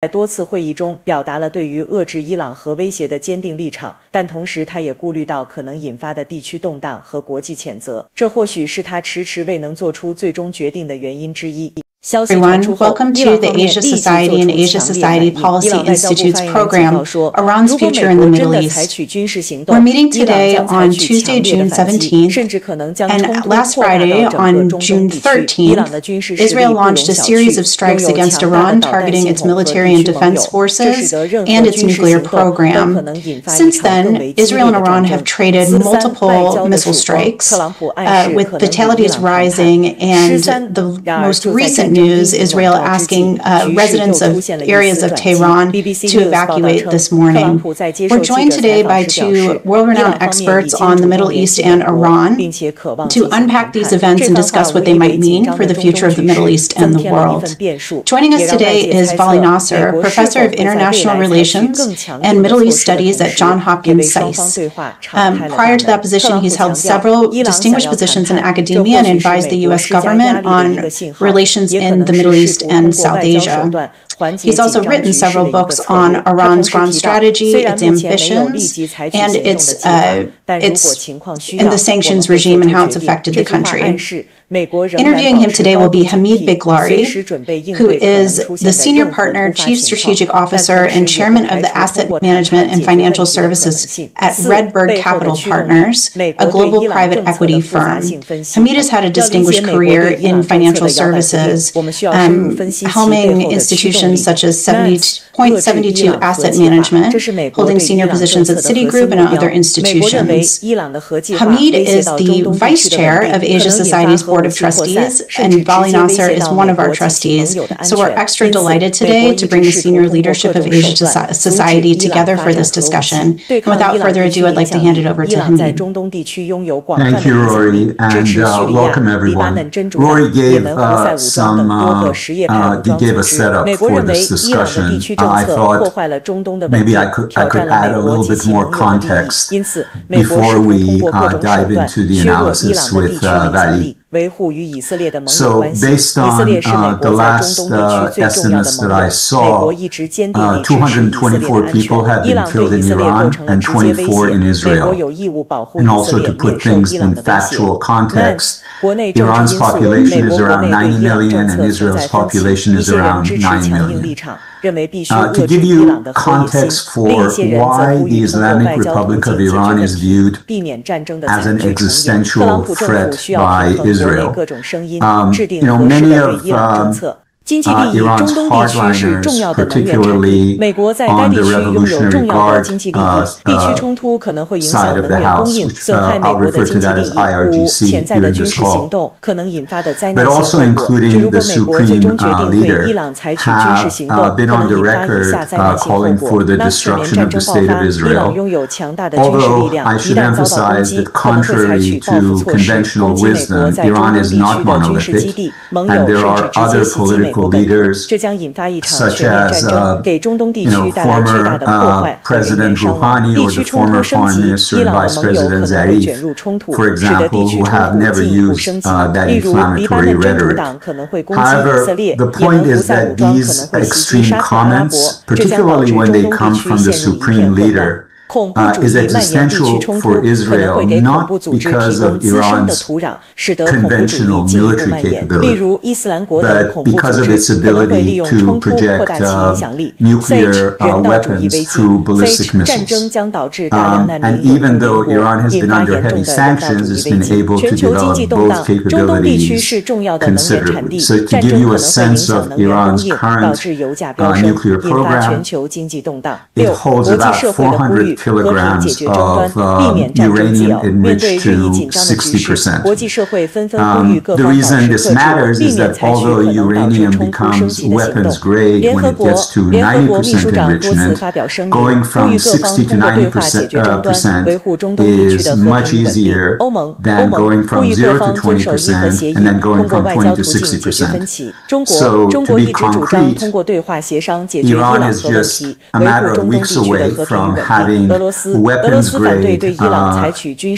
在多次会议中表达了对于遏制伊朗核威胁的坚定立场，但同时他也顾虑到可能引发的地区动荡和国际谴责，这或许是他迟迟未能做出最终决定的原因之一。Everyone, welcome to the Asia Society and Asia Society Policy Institute's program, Iran's Future in the Middle East. We're meeting today on Tuesday, June 17th, and last Friday, on June 13th, Israel launched a series of strikes against Iran targeting its military and defense forces and its nuclear program. Since then, Israel and Iran have traded multiple missile strikes, with fatalities rising, and the most recent news, Israel asking residents of areas of Tehran to evacuate this morning. We're joined today by two world-renowned experts on the Middle East and Iran to unpack these events and discuss what they might mean for the future of the Middle East and the world. Joining us today is Vali Nasr, Professor of International Relations and Middle East Studies at Johns Hopkins SAIS. Prior to that position, he's held several distinguished positions in academia and advised the U.S. government on relations in the Middle East and South Asia. He's also written several books on Iran's grand strategy, its ambitions, and its and the sanctions regime and how it's affected the country. Interviewing him today will be Hamid Biglari, who is the Senior Partner, Chief Strategic Officer, and Chairman of the Asset Management and Financial Services at Redbird Capital Partners, a global private equity firm. Hamid has had a distinguished career in financial services, helming institutions such as Point72 Asset Management, holding senior positions at Citigroup and other institutions. Hamid is the Vice Chair of Asia Society's Board of Trustees, and Vali Nasr is one of our trustees. So we're extra delighted today to bring the senior leadership of Asia Society together for this discussion. And without further ado, I'd like to hand it over to Hamid. Thank you, Rory, and welcome everyone. Rory gave gave a setup for this discussion. I thought maybe I could add a little bit more context before we dive into the analysis with Vali. So based on the last estimates that I saw, 224 people have been killed in Iran and 24 in Israel. And also to put things in factual context, Iran's population is around 90 million and Israel's population is around 9 million. To give you context for why the Islamic Republic of Iran is viewed as an existential threat by Israel, many of Iran's hardliners, particularly on the Revolutionary Guard side of the house, which I'll refer to that as IRGC here in this call, but also including the Supreme Leader, have been on the record calling for the destruction of the State of Israel. Although I should emphasize that contrary to conventional wisdom, Iran is not monolithic, and there are other political leaders, such as former President Rouhani or the former Foreign Minister and Vice President Zarif, for example, who have never used that inflammatory rhetoric. However, the point is that these extreme comments, particularly when they come from the Supreme Leader, is existential for Israel, not because of Iran's conventional military capability, but because of its ability to project nuclear weapons through ballistic missiles. And even though Iran has been under heavy sanctions, it's been able to develop both capabilities considerably. So to give you a sense of Iran's current nuclear program, it holds about 400 kilograms of uranium enriched to 60%. The reason this matters is that although uranium becomes weapons grade when it gets to 90% enrichment, going from 60 to 90% is much easier than going from 0 to 20% and then going from 20 to 60%. So to be concrete, Iran is just a matter of weeks away from having weapons grade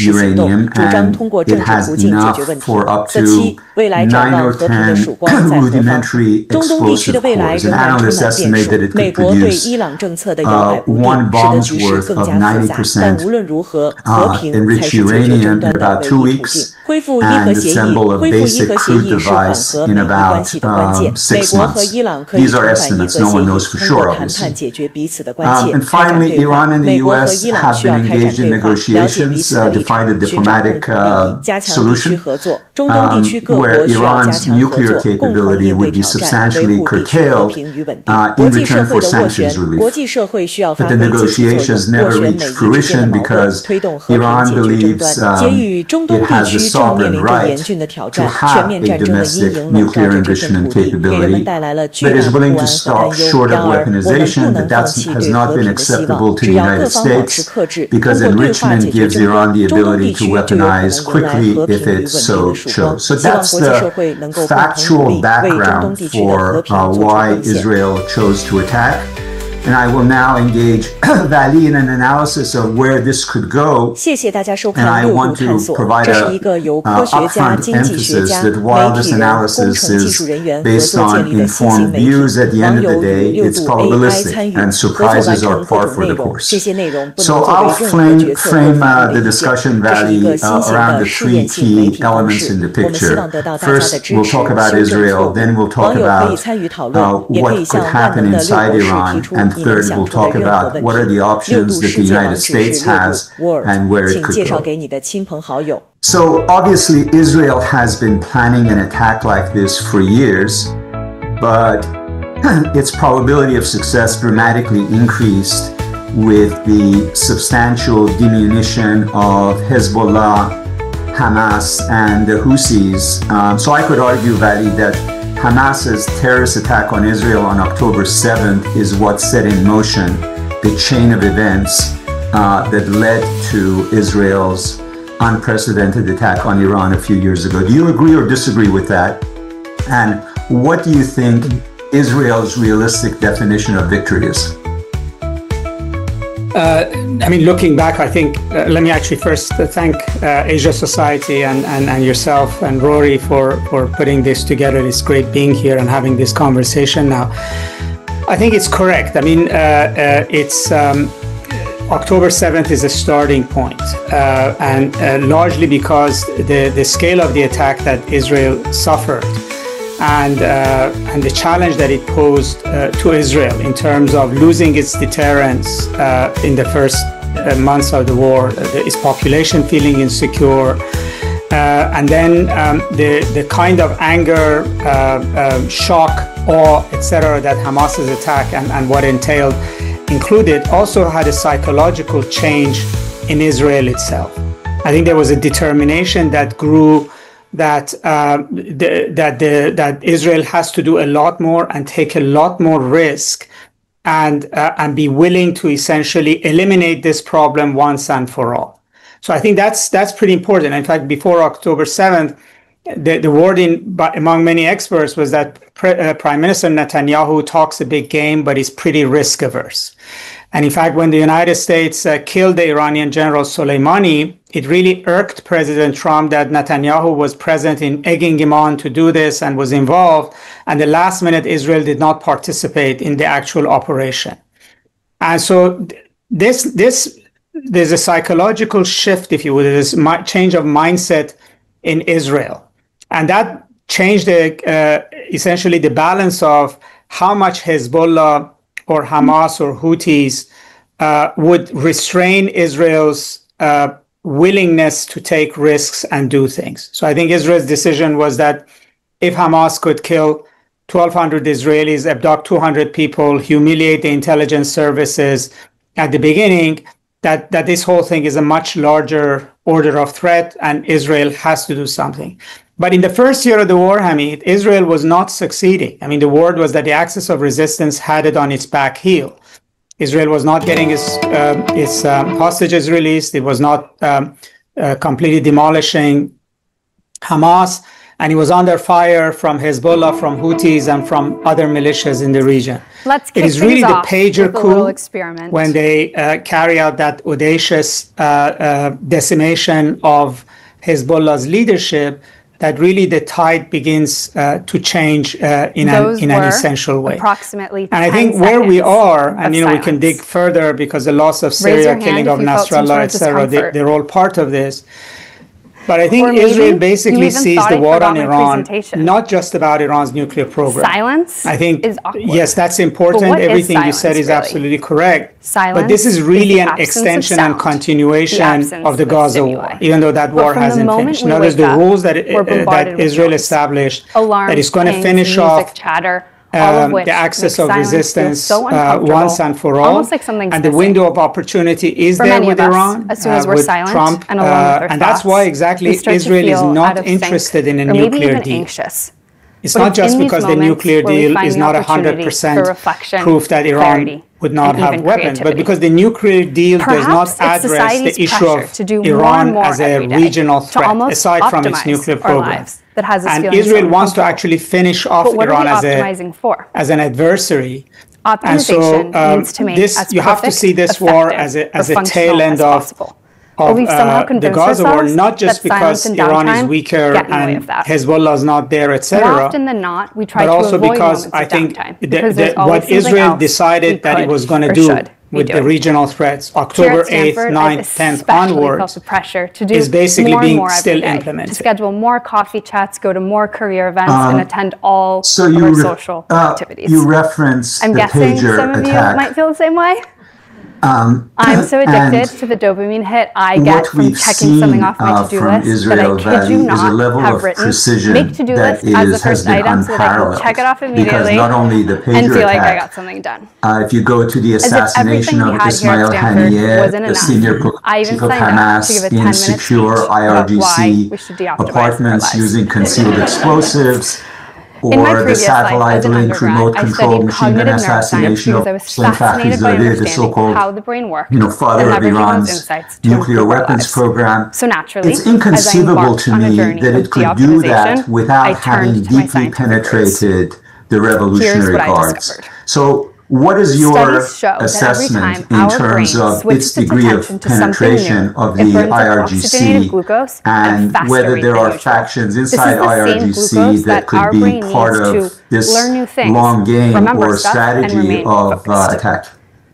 uranium, and it has enough for up to 9 or 10 rudimentary explosive cores. And analysts estimate that it could produce one bomb's worth of 90% enriched uranium in about 2 weeks, and assemble a basic crude device in about 6 months. These are estimates. No one knows for sure, obviously. And finally, Iran and the U.S. have been engaged in negotiations to find a diplomatic solution where Iran's nuclear capability would be substantially curtailed in return for sanctions relief. But the negotiations never reached fruition because Iran believes it has the sovereign right to have a domestic nuclear enrichment capability, but is willing to stop short of weaponization, but that has not been acceptable to the United States because enrichment gives Iran the ability to weaponize quickly if it so chose. So that's the factual background for why Israel chose to attack. And I will now engage Vali in an analysis of where this could go. And I want to provide an upfront emphasis that while this analysis is based on informed views, at the end of the day, it's probabilistic and surprises are par for the course. So I'll frame the discussion, Vali, around the 3 key elements in the picture. First, we'll talk about Israel, then we'll talk about what could happen inside Iran, and third, we'll talk about what are the options that the United States has and where it could go. So obviously, Israel has been planning an attack like this for years, but its probability of success dramatically increased with the substantial diminution of Hezbollah, Hamas, and the Houthis. So I could argue, Vali, that Hamas's terrorist attack on Israel on October 7th is what set in motion the chain of events that led to Israel's unprecedented attack on Iran a few years ago. Do you agree or disagree with that? And what do you think Israel's realistic definition of victory is? I mean, looking back, I think, let me actually first thank Asia Society and yourself and Rorry for putting this together. It's great being here and having this conversation now. I think it's correct. I mean, it's October 7th is a starting point, and largely because the scale of the attack that Israel suffered and the challenge that it posed to Israel in terms of losing its deterrence in the first months of the war, its population feeling insecure, and then the kind of anger, shock, awe, etc. that Hamas's attack and what entailed included also had a psychological change in Israel itself. I think there was a determination that grew that Israel has to do a lot more and take a lot more risk and be willing to essentially eliminate this problem once and for all. So I think that's pretty important. In fact, before October 7th, the wording among many experts was that Prime Minister Netanyahu talks a big game, but is pretty risk averse. And in fact, when the United States killed the Iranian General Soleimani, it really irked President Trump that Netanyahu was present in egging him on to do this and was involved. And the last minute, Israel did not participate in the actual operation. And so there's a psychological shift, if you will, there's a change of mindset in Israel. And that changed essentially the balance of how much Hezbollah or Hamas or Houthis would restrain Israel's willingness to take risks and do things. So I think Israel's decision was that if Hamas could kill 1,200 Israelis, abduct 200 people, humiliate the intelligence services at the beginning, that this whole thing is a much larger order of threat and Israel has to do something. But in the first year of the war, Hamid, Israel was not succeeding. I mean, the word was that the axis of resistance had it on its back heel. Israel was not getting its hostages released. It was not completely demolishing Hamas. and it was under fire from Hezbollah, from Houthis, and from other militias in the region. It is really the pager coup when they carry out that audacious decimation of Hezbollah's leadership that really the tide begins to change in an essential way. And I think where we are, and we can dig further because the loss of Syria, killing of Nasrallah, etc., they're all part of this. But I think Israel basically sees the war on Iran not just about Iran's nuclear program. Silence I think, is awkward. Yes, that's important. Everything you said is absolutely correct. But this is really an extension and continuation of the Gaza war, even though that war hasn't finished. In other words, the rules that Israel established, that it's going to finish off the axis of resistance once and for all, and the window of opportunity is there with Iran, with Trump, and that's why exactly Israel is not interested in a nuclear deal. It's not just because the nuclear deal is not 100% proof that Iran would not have weapons, but because the nuclear deal does not address the issue of Iran as a regional threat, aside from its nuclear program. And Israel wants to actually finish off Iran as an adversary. And so you have to see this war as a tail end of the Gaza war, not just because Iran is weaker and Hezbollah is not there, etc., but also because I think what Israel decided that it was going to do with the regional threats, October 8th, 9th, 10th onwards, is basically being still implemented. To schedule more coffee chats, go to more career events, and attend all of our social activities. You referenced I'm guessing some of you might feel the same way. I'm so addicted to the dopamine hit I get from checking something off my to-do list that I kid you not have written make to-do list as the first item so that I can check it off immediately and feel like I got something done. If you go to the assassination of Ismail Haniyeh, the senior political Hamas in secure IRGC apartments using concealed explosives, or the satellite-linked remote-controlled machine gun assassination of Salim Fakhrizadeh, the so-called father of Iran's nuclear weapons program. So naturally, it's inconceivable to me that it could do that without having deeply penetrated the Revolutionary Guards. So what is your assessment in terms of its degree of penetration of the IRGC and whether there are factions inside IRGC that could be part of this long game or strategy of attack?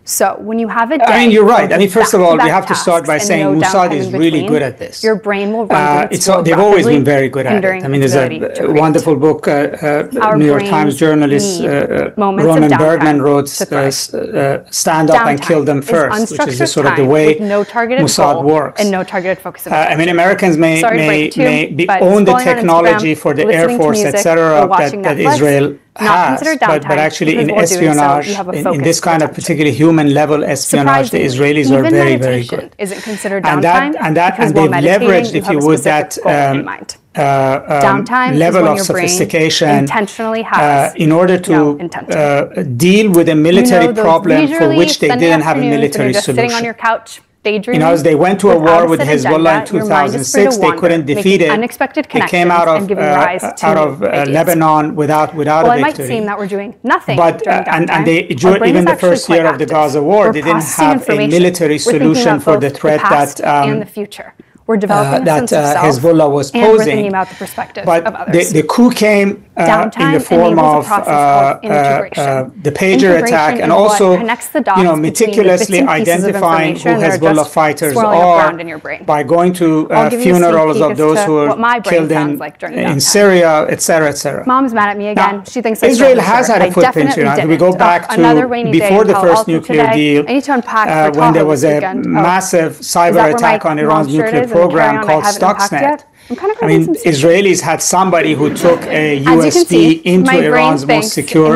So when you have a day, I mean, you're right. I mean, first of all, we have to start by saying Mossad is really good at this. Your brain will run they've always been very good at it. I mean, there's a wonderful book, New York Times journalist Roman Bergman wrote, Stand Up and Kill Them First, which is sort of the way Mossad works. And no targeted focus. I mean, Americans may own the technology for the Air Force, etc., that Israel has, but actually in espionage, in this kind of particularly human-level espionage, the Israelis are very, very good. Isn't considered downtime, and they've leveraged, if you would, that level of sophistication in order to deal with a military problem for which they didn't have a military solution. They went to a war with Hezbollah in 2006. They couldn't defeat it. They came out of Lebanon without a victory. It might seem that we're doing nothing. But even the first year of the Gaza war, they didn't have a military solution for the threat that We're developing a sense of self Hezbollah was posing. And we're thinking about the perspective of others. The coup came in the form of the pager attack, and also meticulously identifying who Hezbollah fighters are by going to funerals of those who were killed in Syria, etc., etc. Mom's mad at me again. She thinks Israel has had a footprint in Iran. We go back to before the first nuclear deal, when there was a massive cyber attack on Iran's nuclear program called Stuxnet. I mean, Israelis had somebody who took a USB into Iran's most secure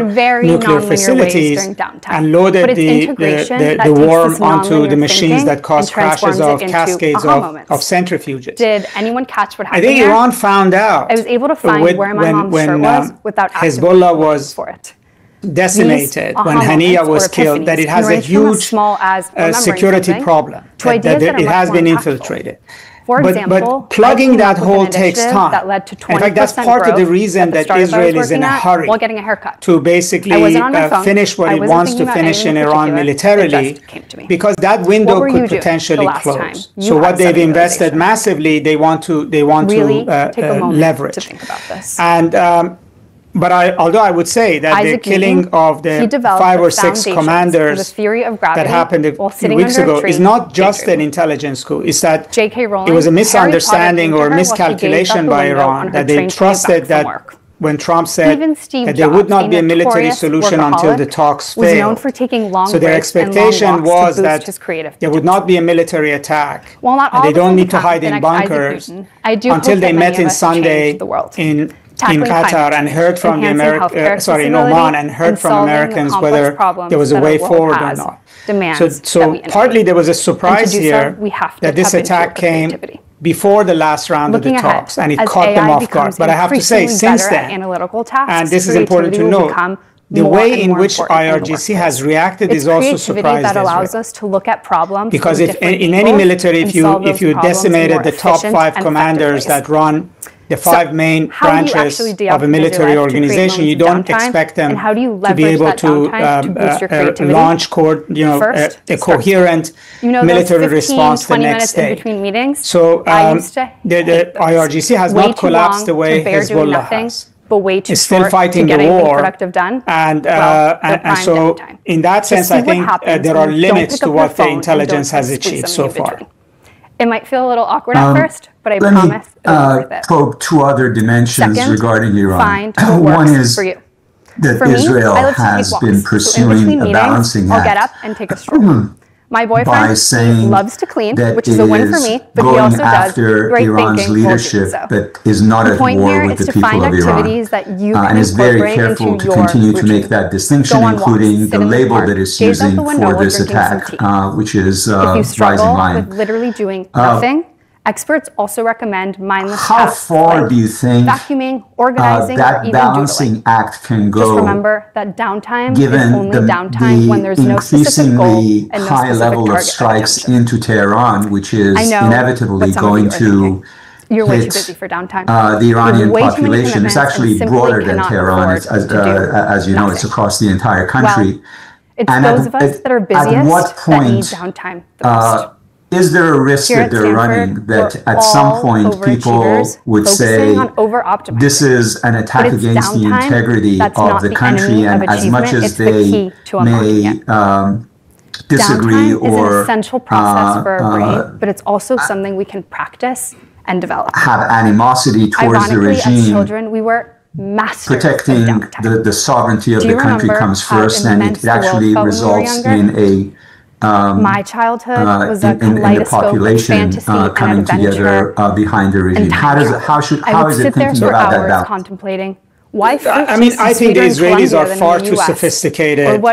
nuclear facilities and loaded the worm onto the machines that caused crashes of cascades of centrifuges. Did anyone catch what happened? I think Iran found out. I was able to find where my mom's shirt was without Hezbollah was for it. Decimated when Haniyeh was killed, that it has a huge security problem, that it has been infiltrated. For example, but plugging that hole takes time. That led to 20% in fact, that's part of the reason that Israel is in a hurry while getting a haircut. to basically finish what it wants to finish in Iran militarily, because that window could potentially close. So what they've invested massively, they want to leverage. To think about this. And although I would say that the killing of the 5 or 6 commanders that happened a few weeks ago is not just an intelligence coup. It's that it was a misunderstanding or miscalculation by Iran, that they trusted that when Trump said that there would not be a military solution until the talks failed. So their expectation was that there would not be a military attack. And they don't need to hide in bunkers until they met in Sunday in Qatar and heard from in Oman and heard from Americans whether there was a way forward or not. So partly there was a surprise here that this attack came before the last round of the talks, and it caught them off guard. But I have to say, since then, and this is important to note, the way in which IRGC has reacted is also surprised Israel. Because if in any military, if you decimated the top 5 commanders that run the 5 main branches of a military organization, you don't expect them to be able to launch a coherent military response the next day. So the IRGC has not collapsed the way Hezbollah has. Is still fighting the war, and so in that sense, I think there are limits to what the intelligence has achieved so far. It might feel a little awkward at first, but I promise it'll be worth it. Probe 2 other dimensions regarding Iran. One is that Israel has been pursuing a balancing act. I'll get up and take a stroll. My boyfriend loves to clean, which is a win for me, but he also does great Iran's thinking leadership, but is not at war with the people of Iran, and is very careful to continue to make that distinction, including the label that it's using for this attack, which is rising lion. With literally doing nothing, experts also recommend mindless tasks. How far do you think vacuuming, organizing, that or even balancing doodling. act can go? Just remember that downtime is only downtime when there's no specific goal and no high level of strikes into Tehran, which is inevitably going to you're way too busy for downtime. The Iranian population. It's actually broader than Tehran. As you know, it's across the entire country. Well, it's those of us that are busiest that need downtime the most. Is there a risk that they're running that at some point people would say this is an attack against the integrity of the country, and as much as they may disagree or is an essential process for our brain, but it's also something we can practice and develop. Have animosity towards the regime. As children, we were masters protecting the sovereignty of the country comes first, and it actually results in a my childhood was a kaleidoscope of fantasy coming and adventure together behind the regime. How is it thinking about that balance? Contemplating why I think the Israelis are far too sophisticated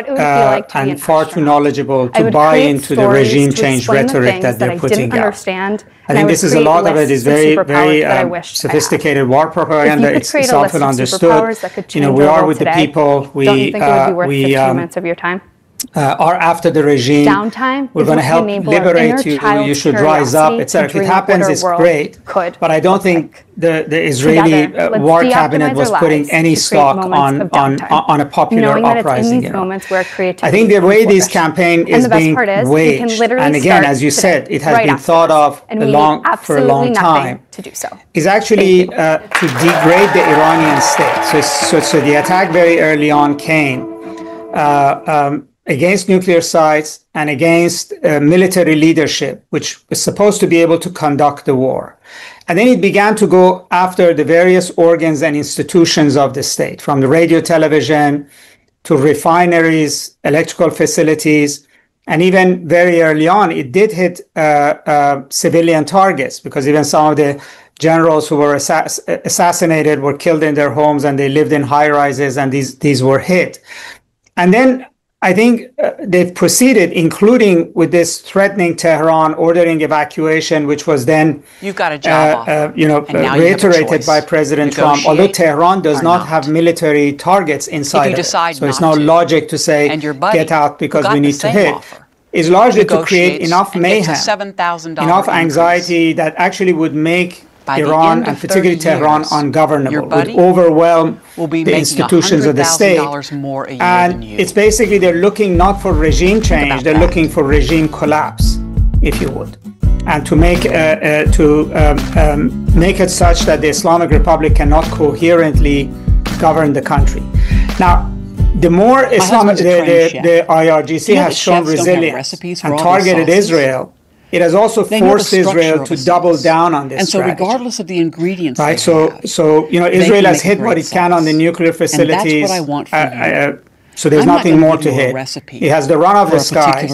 and far too knowledgeable to buy into the regime change rhetoric that they're putting out. I think this is a lot of it is very, very sophisticated war propaganda. It's often understood. We are with the people. We are after the regime. Downtime we're going to help liberate you. You should rise up, etc. If it happens, it's great. But I don't think the Israeli war cabinet was putting any stock on a popular uprising. I think the way this campaign is being waged, and again, as you said, it has been thought of for a long time, is actually to degrade the Iranian state. So the attack very early on came against nuclear sites and against military leadership, which was supposed to be able to conduct the war. And then it began to go after the various organs and institutions of the state, from the radio, television, to refineries, electrical facilities, and even very early on, it did hit civilian targets, because even some of the generals who were assassinated were killed in their homes, and they lived in high-rises, and these were hit. And then I think they've proceeded, including with this threatening Tehran, ordering evacuation, which was then reiterated by President Trump. Although Tehran does not have military targets inside of it, so it's no logic to say get out because we need to hit. is largely to create enough mayhem, enough anxiety that actually would make Iran, and particularly Tehran, ungovernable, would overwhelm the institutions of the state. And it's basically they're looking not for regime change, they're looking for regime collapse, if you would, and to make it such that the Islamic Republic cannot coherently govern the country. Now, the more the IRGC has shown resilience and targeted Israel, it has also forced Israel to double down on this strategy. And so regardless of the ingredients, right? So Israel has hit what it can on the nuclear facilities. And that's what I want for you. So there's nothing more to hit. It has the run of the skies.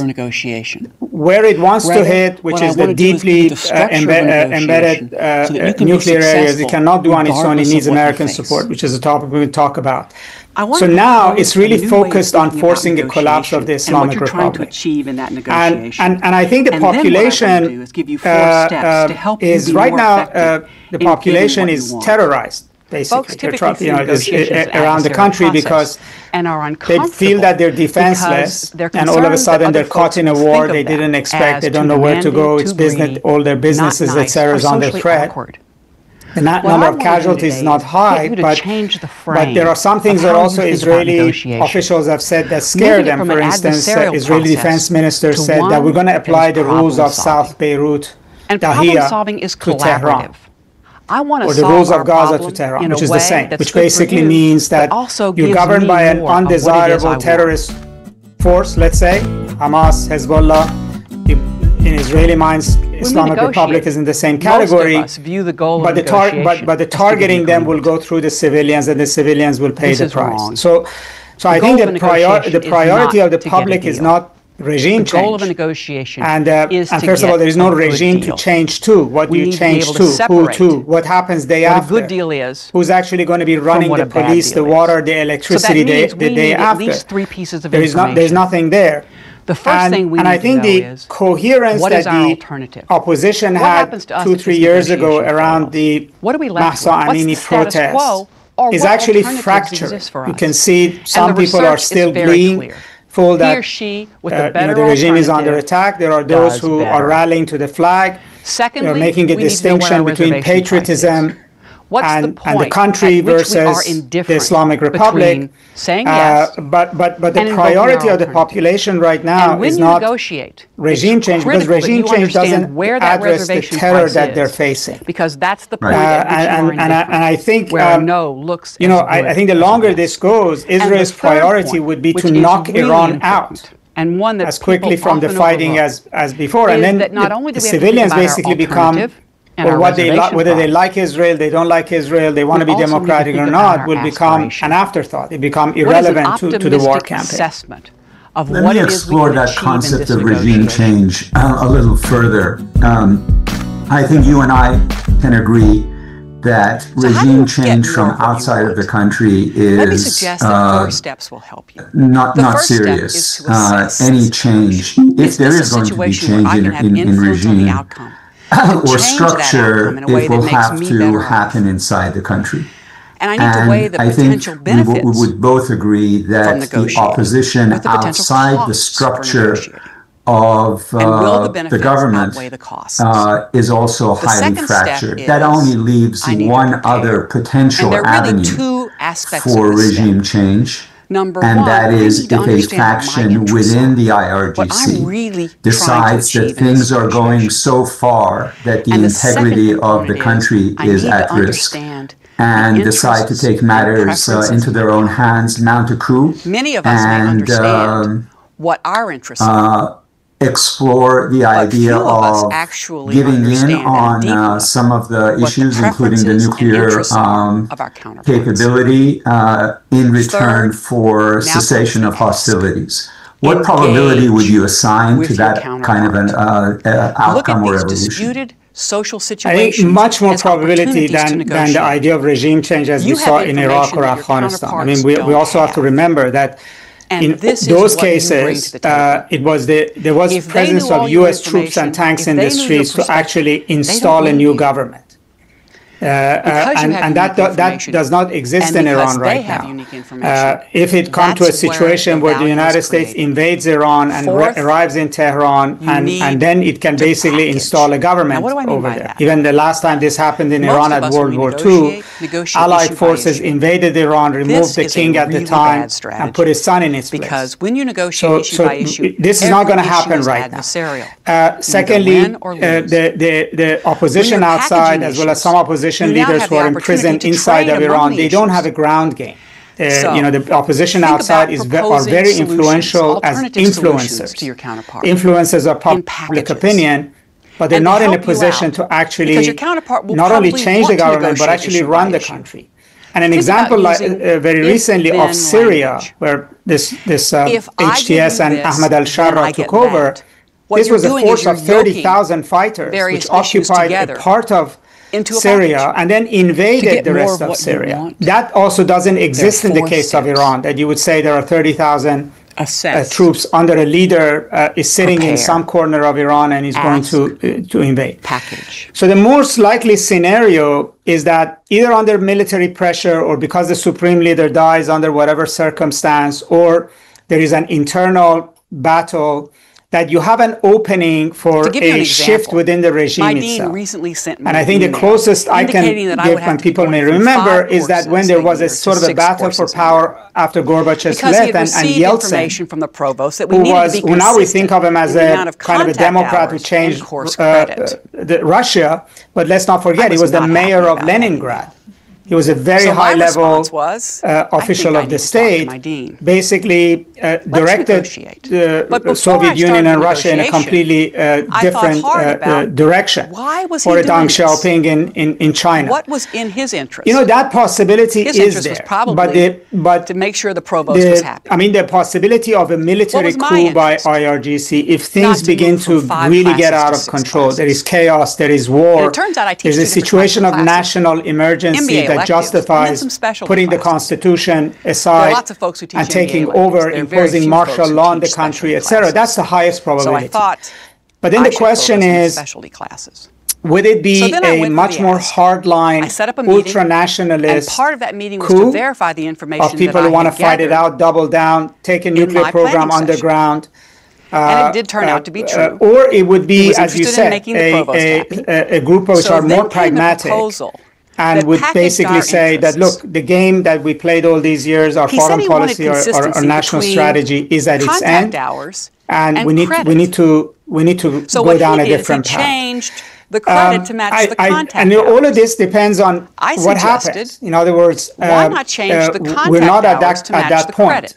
Where it wants to hit, which is the deeply embedded nuclear areas, it cannot do on its own. It needs American support, which is a topic we will talk about. So now it's really focused on forcing the collapse of the Islamic Republic. And I think the population is right now, the population is terrorized. Basically, around the country because they feel that they're defenseless, and all of a sudden they're caught in a war they didn't expect. They don't know where to go. It's business, all their businesses, etc., is under threat. The number of casualties is not high, but there are some things that also Israeli officials have said that scare them. For instance, Israeli defense minister said that we're going to apply the rules of South Beirut, Dahia, to Tehran. Or the rules of Gaza to Tehran, which is the same, which basically means that you're governed by an undesirable terrorist force, let's say, Hamas, Hezbollah. In Israeli minds, Islamic Republic is in the same category, but the targeting them will go through the civilians, and the civilians will pay the price. So I think the priority of the public is not regime change. And first of all, there is no regime to change to. What do you change to? Who to? What happens day after? What a good deal is. Who's actually going to be running the police, the water, the electricity the day after? At least 3 pieces of information. There's nothing there. The first thing we need to know is, and I think the coherence that the opposition had 2-3 years ago around the Mahsa Amini protest is actually fractured. You can see some people are still being full that the regime is under attack. There are those who are rallying to the flag. They are making a distinction between patriotism and the country versus the Islamic Republic. But the priority of the population right now is not regime change, because regime change doesn't address the terror that they're facing. Because that's the point. And I think I think the longer this goes, Israel's priority would be to knock Iran out. And one that as quickly from the fighting as before, and then the civilians basically become. Or whether they like Israel, they don't like Israel, they want to be democratic or not, will become an afterthought. It become irrelevant to the war campaign. Let me explore that concept of regime change a little further. I think you and I can agree that regime change from outside of the country is not serious. Any change, if there is going to be change in regime, or structure, it will have to happen inside the country. And I think we would both agree that the opposition outside the structure of the government is also highly fractured. That only leaves one other potential avenue for regime change. And that is if a faction within the IRGC decides that things are going so far that the integrity of the country is at risk and decide to take matters into their own hands, mount a coup, and explore the idea of giving in on some of the issues, including the nuclear capability, in return for cessation of hostilities. What probability would you assign to that kind of an outcome or evolution? I think much more probability than the idea of regime change as we saw in Iraq or Afghanistan. I mean, we also have to remember that in those cases, there was presence of U.S. troops and tanks in the streets to actually install a new government. And that does not exist in Iran right now. If it comes to a situation where the United States invades Iran and arrives in Tehran, and then it can basically install a government over there. Even the last time this happened in Iran at World War II, Allied forces invaded Iran, removed the king at the time, and put his son in its place. Because when you negotiate issue by issue, this is not going to happen right now. Secondly, the opposition outside, as well as some opposition leaders who are imprisoned inside of Iran, they don't have a ground game. The opposition outside are very influential as influencers. Influencers of public opinion, but they're not in a position to actually not only change the government, but actually run the country. And an example very recently of Syria, where this HTS and Ahmad al-Shara took over, this was a force of 30,000 fighters, which occupied a part of Syria and then invaded the rest of Syria. That also doesn't exist in the case of Iran, that you would say there are 30,000 troops under a leader is sitting in some corner of Iran and is going to invade. So the most likely scenario is that either under military pressure or because the supreme leader dies under whatever circumstance, or there is an internal battle, that you have an opening for a shift within the regime itself. And I think the closest I can give, when people may remember, is that when there was a sort of a battle for power after Gorbachev's death, and Yeltsin, who now we think of him as a kind of a Democrat who changed Russia, but let's not forget, he was the mayor of Leningrad. He was a very high-level official of the state, basically directed the Soviet Union and Russia in a completely different direction for Deng Xiaoping in China. What was in his interest? That possibility is there. But to make sure the provost was happy. I mean, the possibility of a military coup by IRGC, if things begin to really get out of control, there is chaos, there is war, there's a situation of national emergency that justifies putting the Constitution aside and taking over, imposing martial law in the country, etc. That's the highest probability. But then the question is, would it be a much more hardline, ultra-nationalist coup of people who want to fight it out, double down, take a nuclear program underground? And it did turn out to be true. Or it would be, as you said, a group which are more pragmatic and would basically say that, look, the game that we played all these years, our foreign policy, our national strategy is at its end, and we need to go down a different path. The credit to match the contact and all of this depends on what happens. In other words, why not change the contact we're not at hours that point.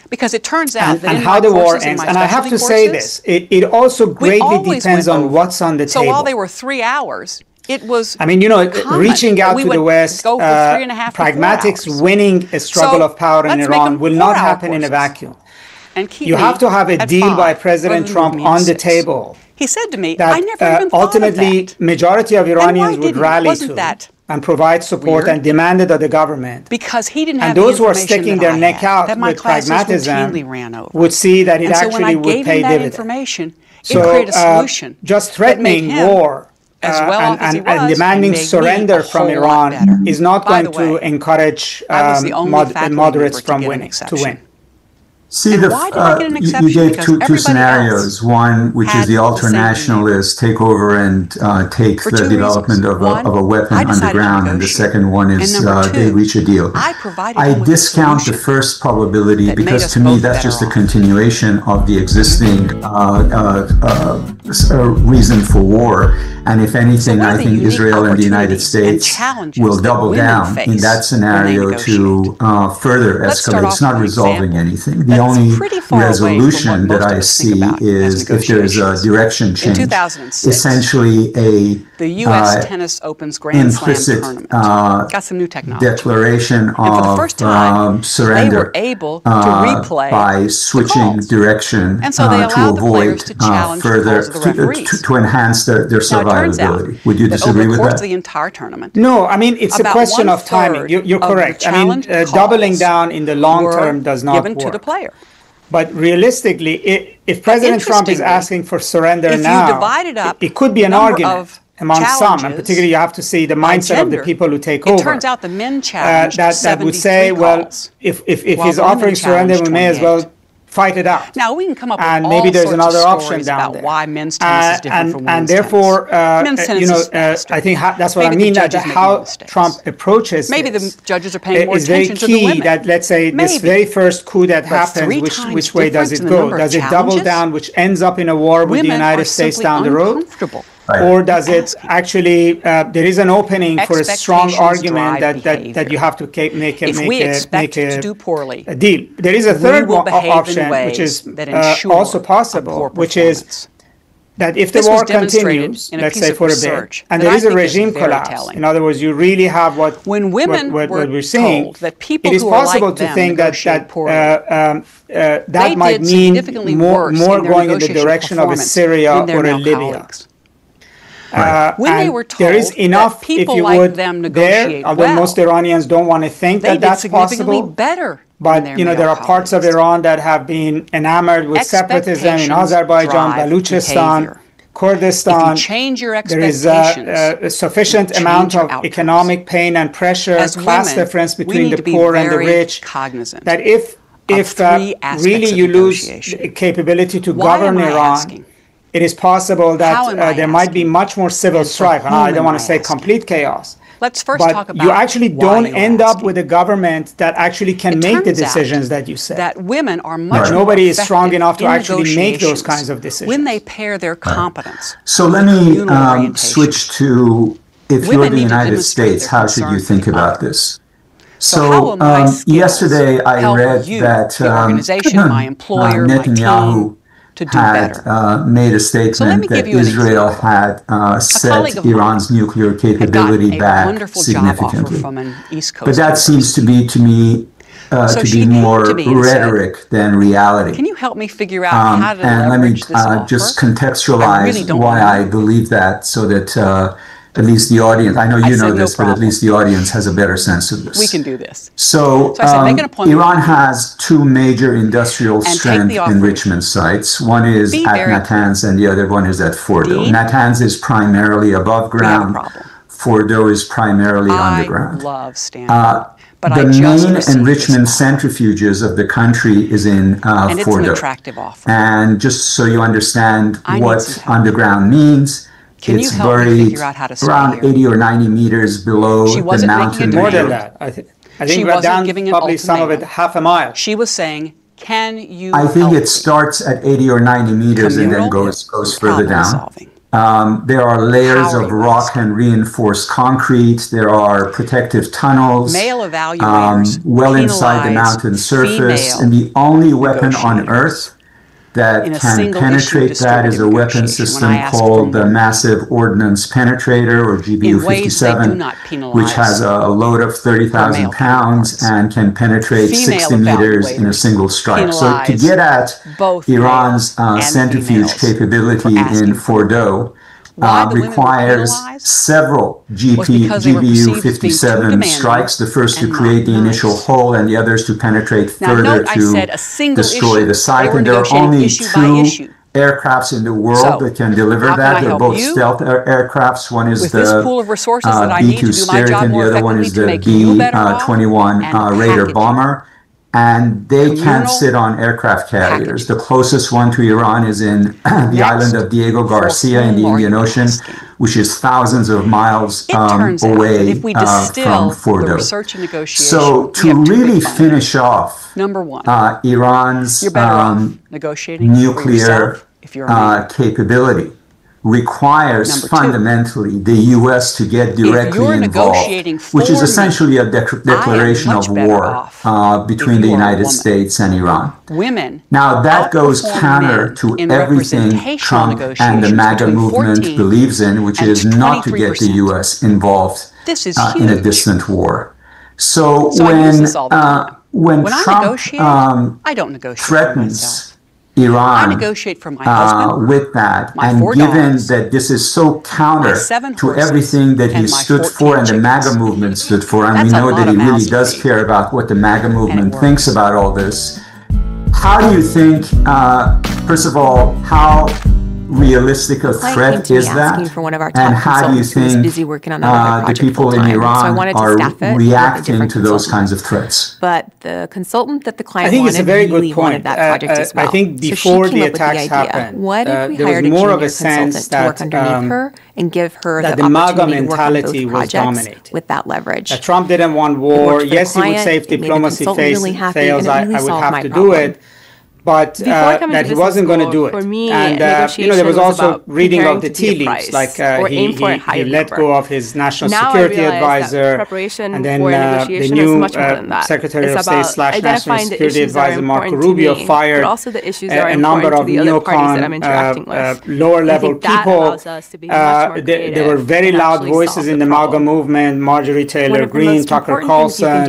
Because it turns out that and how the war ends. And I have to say this, it also greatly depends on what's on the table. So while they were 3 hours, it was reaching out to the West, pragmatics winning a struggle of power in Iran will not happen in a vacuum. You have to have a deal by President Trump on the table. He said to me, that I never even ultimately thought of that. Majority of Iranians would rally to and provide support and demand it of the government. Because he didn't have and those who are sticking their neck out with pragmatism would see that it actually would pay dividends. So it created a solution just threatening war and demanding surrender from Iran is not going to encourage moderates from winning to win. See, you gave two scenarios. One, which is the ultra-nationalists take over and take the development of a weapon underground, and the second one is they reach a deal. I discount the first probability because to me that's just a continuation of the existing reason for war. And if anything, I think Israel and the United States will double down in that scenario to further escalate. It's not resolving anything. The only resolution that I see is if there is a direction change, essentially the U.S. Tennis Open's Grand Slam tournament got some new technology. Declaration of surrender by switching direction to avoid further to enhance their survivability. Would you disagree with that? The entire tournament. No, I mean it's a question of timing. You're correct. I mean doubling down in the long term does not work. To the player. But realistically, if President Trump is asking for surrender now, it could be an argument. among some, and particularly you have to see the mindset of the people who take over. It turns out the men challenged that would say, well, if he's offering surrender, we may as well fight it out. Now we can come up with and all maybe there's sorts another of option stories down about there. why men's tennis is different from women's and therefore, tennis. Men's tennis is faster. I think that's what Maybe I mean. the That judges make how mistakes. Trump approaches Maybe this the judges are paying more is very attention to the key. women. That let's say this Maybe. very first coup that But happens, three which times way does difference it in the go? number of Does it double challenges? down, which ends up in a war with the Women United are States simply down the road? uncomfortable. Or does it actually, there is an opening for a strong Expectations argument drive that you have to make If we expect a to do poorly, a deal. There is a we third will behave in option, ways which is that ensure also a possible, poor which is performance. that if the This was war demonstrated continues, in a let's piece say of for a bit, research and that there I is a think is regime very collapse, telling. in other words, you really have what When women what were we're seeing, told that people it is who are possible like to them think that negotiate poorly, that they might did mean significantly more worse in their going in the negotiation direction of a performance Syria than their or a male Libya. colleagues. When they And were told there is enough, that people if you like would, them there, negotiate although well, most Iranians don't want to think they that did that's significantly possible. better. But there are parts of Iran that have been enamored with separatism in Azerbaijan, Baluchistan, Kurdistan. If you change your There is expectations, a sufficient change amount your of outcomes. economic pain and pressure, As class women, difference we between need the to be poor and the very rich, cognizant that if three aspects really of you lose negotiation. the capability to Why govern am I Iran, asking? it is possible How that am I there might be asking? much more civil And for strife. And whom I don't am want I to say asking? complete chaos. Let's first talk But about you actually why don't you're end up asking. with a government that actually can It make the turns out decisions that you said. that women are much more Nobody is strong effective enough to in actually make those negotiations kinds of decisions. when they pair their competence. So let with me communal orientation. switch to, if Women you're the need to United demonstrate States, their how should you concern think for about others. this? How will my skills yesterday I help read you, that the organization, my employer, my Netanyahu team, to do had better? made a So let me statement that give you an Israel example. had set colleague of mine Iran's nuclear had gotten capability a back wonderful job offer significantly. from an East Coast But that seems to be, to me, So to she be came more to me and said, rhetoric than reality. Can you help me figure out how to And let me leverage this offer? just I contextualize really don't why know. I believe that, so that at least the audience, I know you know said, this, "No but at problem. least the audience has a better sense of this. We can do this. So, I said, make an appointment Iran with me has two major industrial take strength the offer. enrichment sites. One is Be at very Natanz and the other one is at Fordo. Dean, Natanz is primarily above we have a ground. problem. Fordo is primarily I underground. love standing. But The I just main received enrichment this offer. centrifuges of the country is in And it's an Fordo. attractive offer. And just so you understand I need what some help. underground means, Can it's you help me buried figure out how to stay around here? 80 or 90 meters below She the wasn't making a mountain demand. More than range. that. I She think we're wasn't down giving an probably some of it ultimatum. half a mile. She was saying, can you I think help it me? starts at 80 or 90 meters and then Communal goes further problem down. solving. There are layers How are of you rock asking? and reinforced concrete. There are protective tunnels, Male evaluators well inside the penalize mountain surface. female And the only weapon on negotiators Earth that in a can single penetrate issue that is a distributed weapon negotiation. system When I asked called for the more. Massive Ordnance Penetrator, or in ways they do GBU-57, not penalize which has a load of 30,000 male pounds counterparts. and can penetrate Female 60 meters in a evaluators single strike. So to penalize get at both Iran's male and centrifuge females capability for asking in for it. Fordo Why the women were requires penalized several was because they were perceived as being too GBU-57 demanding strikes, the first to and create not the initial nice. hole and the others to penetrate Now, further note I said to a single destroy issue. the site. They were And there are negotiating only issue by two issue. aircrafts in the world So, that can deliver how can that. I They're help both you? stealth aircrafts. One is With the this pool of resources that I need to B-2 do my Spirit job and the more other one effectively is to the make you better off B-21 and Raider packaging. bomber. And they can't Communal sit on aircraft carriers. packaging. The closest one to Iran is in the Next, island of Diego for Garcia in the whom are Indian you Ocean, asking? which is thousands of miles It turns out that away if we from distill the Fordo. research and negotiation, So we to have two really big findings. finish off Number one, Iran's you're better off negotiating for nuclear yourself if you're a man. capability requires Number two, fundamentally the U.S. to get directly you're involved, negotiating which is for me, essentially a declaration much of better war off between if the you are a United woman. States and Iran. Women Now, that goes outperform counter men to in everything representational Trump and the negotiations MAGA between movement 14 believes in, which and is not to get the 23%. U.S. involved This is in a huge. distant war. So, So I use this all the time. when I Trump negotiate, I don't negotiate for myself. threatens Iran I negotiate for my husband, with that, my and 4 given dogs, that this is so counter my 7 to horses, everything that he and my stood 14 for and the MAGA chickens. movement stood for, and That's we a know lot that he of really mouths to does feed. care about what the MAGA movement works. thinks about all this, how do you think, first of all, how realistic a threat is that? And how do you think the people in Iran are reacting to those kinds of threats? But the consultant that the client I think it's a very good point. wanted that project as well. I think before the attacks happened, what if we there hired was more a of a junior sense consultant to work that underneath her and give her that the the MAGA opportunity to work on mentality both was projects dominating. with that leverage. That Trump didn't want war. Yes, he would say if diplomacy fails, I would have to do it. But that he wasn't going to do it. And there was also reading of the tea leaves, like he let go of his national security advisor, and then the new Secretary of State / National Security Advisor Marco Rubio fired a number of neocon lower-level people. There were very loud voices in the MAGA movement: Marjorie Taylor Greene, Tucker Carlson,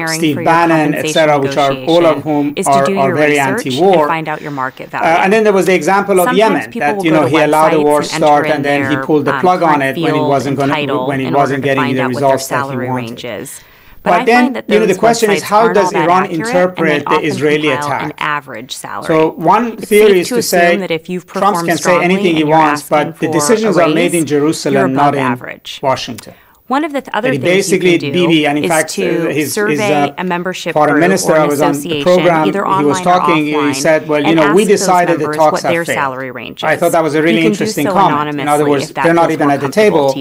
Steve Bannon, etc., which are all of whom are very anti-war. And find out your market value. And then there was the example of Yemen, that he allowed the war to start, and then he pulled the plug on it when he wasn't getting the results that he wanted. But then, the question is, how does Iran interpret the Israeli attack? So one theory is to say Trump can say anything he wants, but the decisions are made in Jerusalem, not in Washington. One of the other things you can do Bibi, and in is fact, to survey a membership foreign group minister, or I an was on the association, program, either he online was talking, or offline, he said, well, and we ask decided those the talks what their have failed. salary range I is. thought that was a really interesting comment. In other words, they're not even at the table.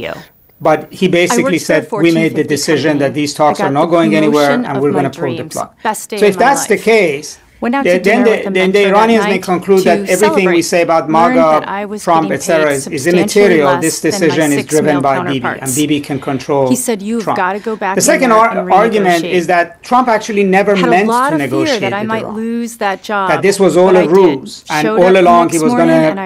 But he basically said, we made the decision that these talks are not going anywhere, and we're going to pull the plug. So if that's the case, then the Iranians may conclude that everything we say about MAGA, Trump, etc., is immaterial. This decision is driven by Bibi, and Bibi can control He said, you've Trump. got to go back. The second argument is that Trump actually never meant to negotiate that I might lose that job. That this was all a ruse, and all along he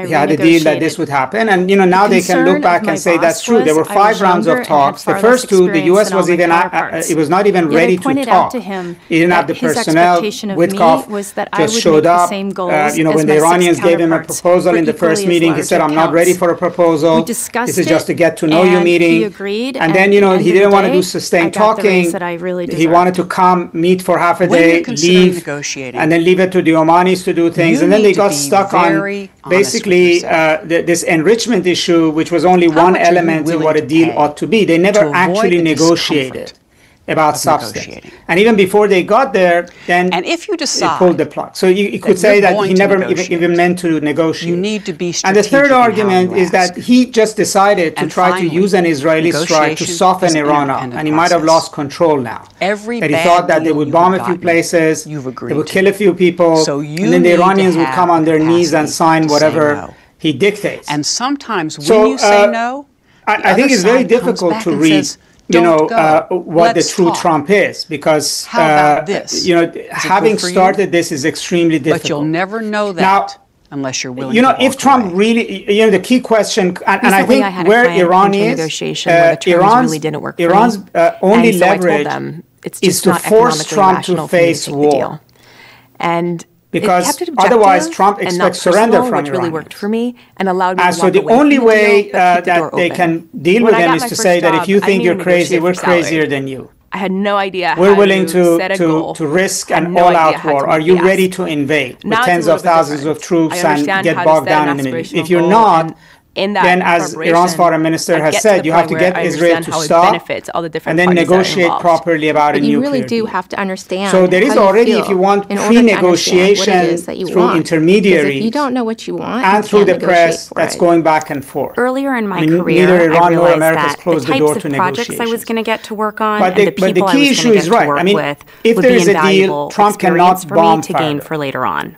had a deal that this would happen. And now they can look back and say that's true. There were 5 rounds of talks. The first 2, the U.S. was not even ready to talk. He didn't have the personnel. Witkoff just showed up. When the Iranians gave him a proposal in the first meeting, he said, I'm not ready for a proposal. This is just a get-to-know-you meeting. And then, he didn't want to do sustained talking. He wanted to come, meet for half a day, leave, and then leave it to the Omanis to do things. And then they got stuck on basically this enrichment issue, which was only one element in what a deal ought to be. They never actually negotiated about substance. And even before they got there, then and if you decide he pulled the plug. So you could say that he never even meant to negotiate. You need to be strategic. And the third argument is that he just decided to try to use an Israeli strike to soften Iran up, and he might have lost control now. That he thought that they would bomb a few places, they would kill a few people, and then the Iranians would come on their knees and sign whatever he dictates. And sometimes when you say no, I think it's very difficult to read what the true Trump is, because having started this is extremely difficult. But you'll never know that unless you're willing to walk if Trump away. Really, the key question, and I think where Iran is, Iran's only leverage is to force Trump to face war. And because otherwise Trump expects surrender from Iran. Really worked for me and allowed me to so the only way that they can deal with him is to say that if you think you're crazy, we're crazier than you. I had no idea. We're willing to risk an all-out war. Are you ready to invade with tens of thousands of troops and get bogged down in the Middle East? If you're not, then as Iran's foreign minister has said, you have to get Israel to stop and then negotiate properly about a nuclear deal. You really do have to understand. So there is already, if you want, pre-negotiation through intermediaries, if you don't know what you want, and through the press that's going back and forth. Earlier in my career, I realized that the types of projects I was going to get to work on and the people I was going to get to work with would be invaluable experience for me to gain for later on.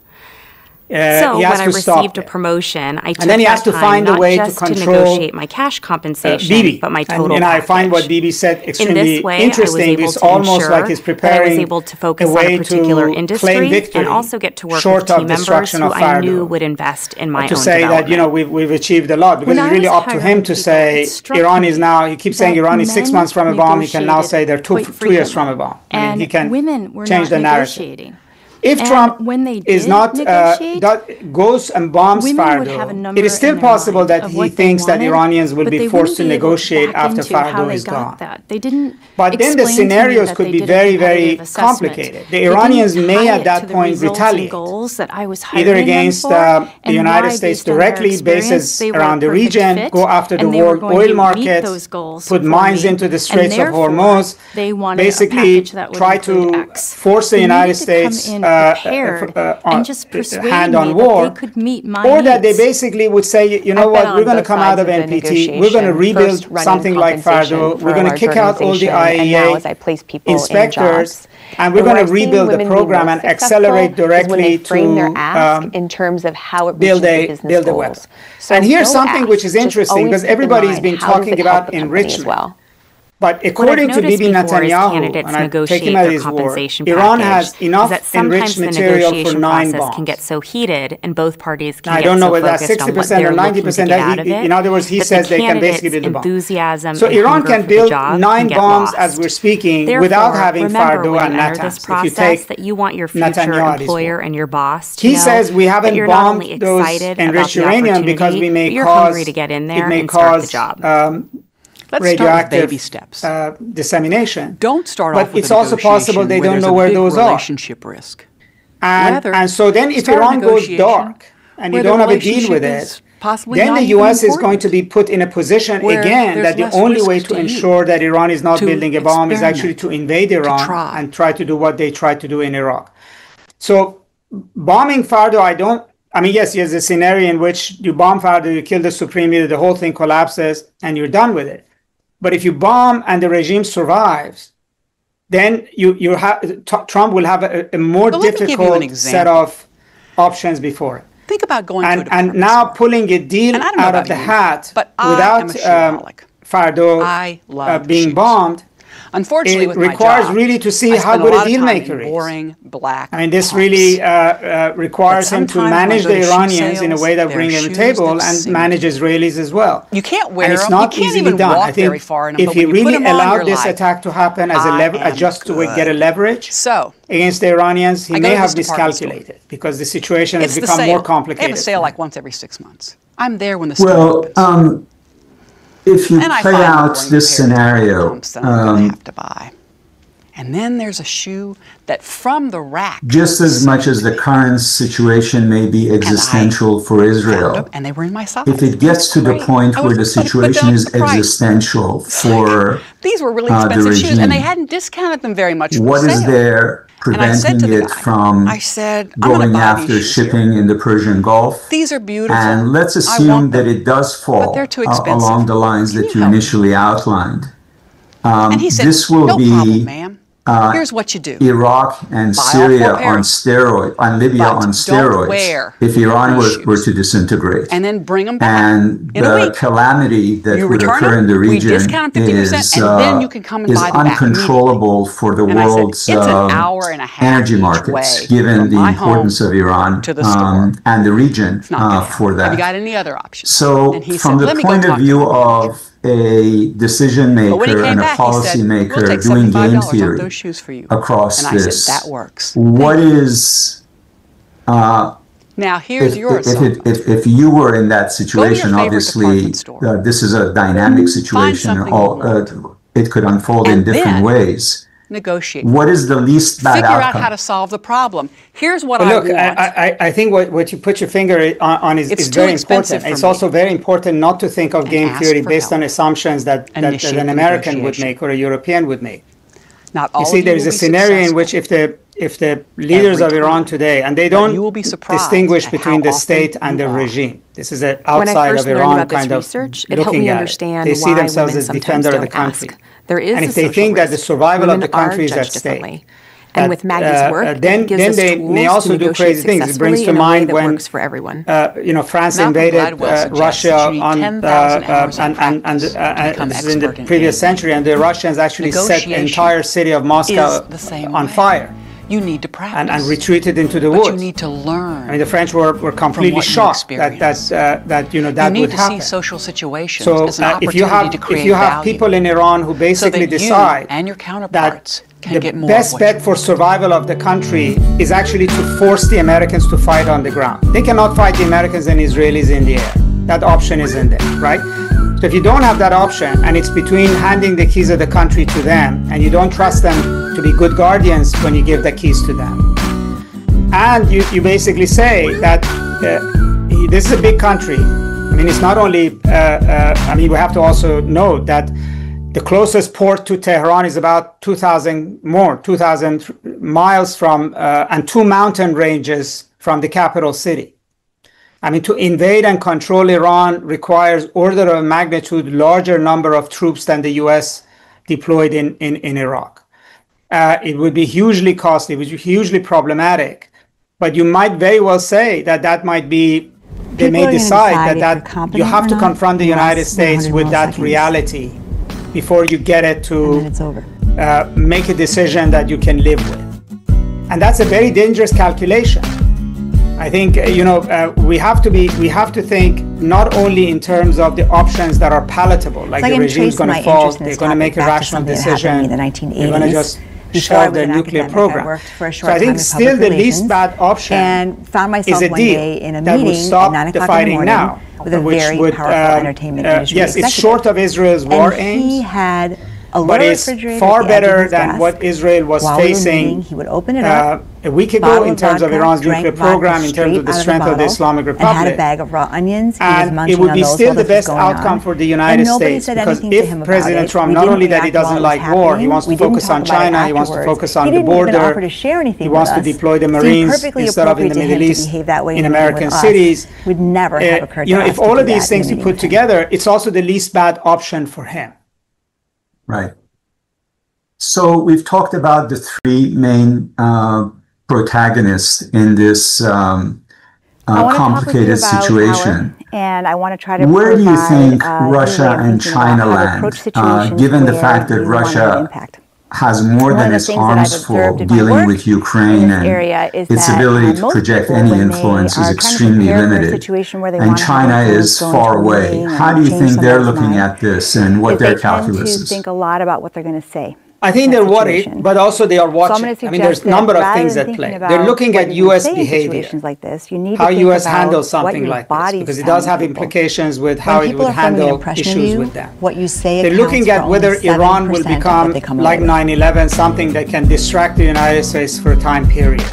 So when I received a promotion, I took that time not just to negotiate my cash compensation, but my total and I find what Bibi said extremely interesting. It's almost like he's preparing I was able to focus on a particular industry and also get to work with team members who I knew would invest in my own development. To say that, we've achieved a lot, because it's really up to him to say Iran is now, he keeps saying Iran is 6 months from a bomb, he can now say they're 2 years from a bomb. I mean, he can change the narrative. if Trump is not goes and bombs Fardo, it is still possible that he thinks that Iranians will be forced to negotiate after Fardo is gone. But then the scenarios could be very, very complicated. The Iranians may at that point retaliate, either against the United States directly, bases around the region, go after the world oil markets, put mines into the Straits of Hormuz, basically try to force the United States hand on war, or that they basically would say, you know what, we're going to come out of NPT, we're going to rebuild something like Fardo, we're going to kick out all the IAEA inspectors, and we're going to rebuild the program and accelerate directly to in terms of how it build a weapon. And here's something which is interesting, because everybody's been talking about enrichment. But according to Bibi Netanyahu, and I take him at his word, Iran has enough enriched material for 9 bombs. Can get so heated, and both parties can I don't know whether that's 60% or 90%. In other words, he says they can basically build the bomb. So Iran can build 9 bombs as we're speaking without having Fardo and Natanz. If you take that you want your future employer and your boss to he says we haven't bombed those enriched uranium because we may cause Let's radioactive start with baby steps. Dissemination. Don't start off with But it's also possible they don't know where those are. Relationship risk. And so then if Iran goes dark and you don't have a deal with it, then the U.S. is going to be put in a position again that the only way to ensure that Iran is not building a bomb is actually to invade Iran and try to do what they tried to do in Iraq. So bombing Fardo, yes, there's a scenario in which you bomb Fardo, you kill the supreme leader, the whole thing collapses, and you're done with it. But if you bomb and the regime survives, then Trump will have a more difficult set of options before it. Think about going to a and now pulling a deal out of the hat without Fardo being bombed. Unfortunately, it requires really to see how good a deal maker is. Boring, black this really requires him to manage the Iranians in a way that brings them to the table and manage Israelis as well. You can't wear them. It's not easily done. I think if he really allowed this attack to happen as just to get a leverage against the Iranians, he may have miscalculated because the situation has become more complicated. They have a sale like once every 6 months. I'm there when the store opens. If you play out this scenario, have to buy. And then there's a shoe that from the rack. Just as much as the current situation may be existential for Israel, and they were in my size. if it gets to the point where the situation is existential for these were really expensive shoes, and they hadn't discounted them very much. What is there preventing it from going after shipping in the Persian Gulf? These are beautiful. And let's assume that it does fall along the lines that you initially outlined. And he said, this will be problem, ma'am. Here's what you do. Iraq and Syria on steroids, and Libya on steroids, if Iran were to disintegrate. And then bring them back. And the calamity that would occur in the region is uncontrollable for the world's energy markets, given the importance of Iran and the region for that. Have you got any other options? So from the point of view of a decision maker and a policy maker doing game theory across this, that works. What is now here's your if you were in that situation, obviously this is a dynamic situation. It could unfold in different ways. Negotiate. What is the least bad outcome? Figure out how to solve the problem. Here's what I want. I think what you put your finger on is very important. It's also very important not to think of game theory based on assumptions that an American would make or a European would make. You see, there is a scenario in which if the leaders of Iran today, and they don't distinguish between the state and the regime. This is an outside of Iran kind of looking at it. They see themselves as defender of the country. And if they think that the survival of the country is at stake, and with Maggie's work, then they may also do crazy things. It brings to mind when France invaded Russia in the previous century, and the Russians actually set the entire city of Moscow on fire. You need to practice and retreated into the woods. You need to learn. I mean, the French were completely shocked that you would happen. See social situations so as an if you have people in Iran who basically decide and your counterparts the best bet for survival of the country is actually to force the Americans to fight on the ground. They cannot fight the Americans and Israelis in the air. That option isn't there, right? So if you don't have that option, and it's between handing the keys of the country to them, and you don't trust them to be good guardians when you give the keys to them, and you basically say that this is a big country. I mean, it's not only, we have to also note that the closest port to Tehran is about 2,000 miles from, and 2 mountain ranges from the capital city. I mean, to invade and control Iran requires order of magnitude larger number of troops than the US deployed in Iraq. It would be hugely costly, it would be hugely problematic. But you might very well say that might be, they may decide that you have to confront the United States with that reality before you get it to make a decision that you can live with. And that's a very dangerous calculation. I think, we have to think not only in terms of the options that are palatable, like the regime's going to fall, they're going to make a rational decision, they're going to just shelve their nuclear program. So I think still the least bad option is a deal that would stop the fighting now, which would, yes, it's short of Israel's war aims, but it's far better than what Israel was facing a week ago in terms of Iran's nuclear program, in terms of the strength of the Islamic Republic. And it would be still the best outcome for the United States, because if President Trump, not only that he doesn't like war, he wants to focus on China, he wants to focus on the border, he wants to deploy the Marines instead of in the Middle East, in American cities. If all of these things you put together, it's also the least bad option for him. Right. So we've talked about the three main protagonists in this complicated situation. And I want to try to Where do you think Russia and China land, given the fact that Russia has more than its arms full dealing with Ukraine, and its ability to project any influence is extremely limited, and China is far away? How do you think they're looking at this and what their calculus is? They think a lot about what they're going to say. I think they're worried, but also they are watching. I mean, there's a number of things at play. They're looking at U.S. behavior, how U.S. handles something like this, because it does have implications with how it would handle issues with them. They're looking at whether Iran will become, like 9/11, something that can distract the United States for a time period.